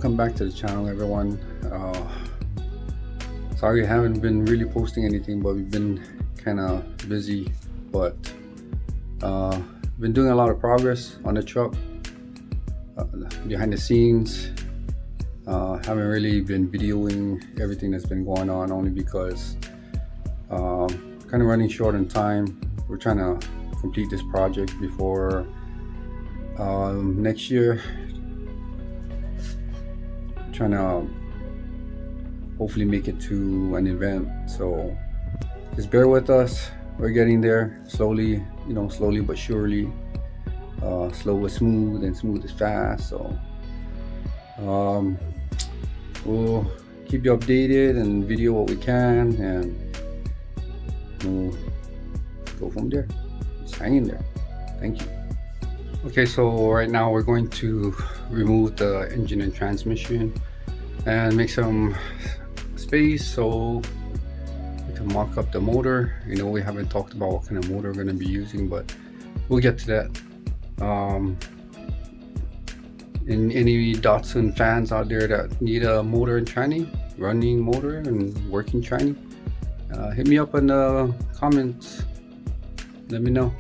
welcome back to the channel, everyone. Sorry I haven't been really posting anything, but we've been kind of busy, but been doing a lot of progress on the truck, behind the scenes. Haven't really been videoing everything that's been going on, only because kind of running short on time. We're trying to complete this project before next year. Trying to hopefully make it to an event, so just bear with us. We're getting there slowly, slowly but surely. Slow is smooth and smooth is fast, so we'll keep you updated and video what we can, and we'll go from there. Just hang in there. Thank you. Okay, so right now we're going to remove the engine and transmission and make some space so we can mock up the motor. We haven't talked about what kind of motor we're going to be using, but we'll get to that. And any Datsun fans out there that need a motor and tranny, running motor and working tranny, hit me up in the comments. Let me know.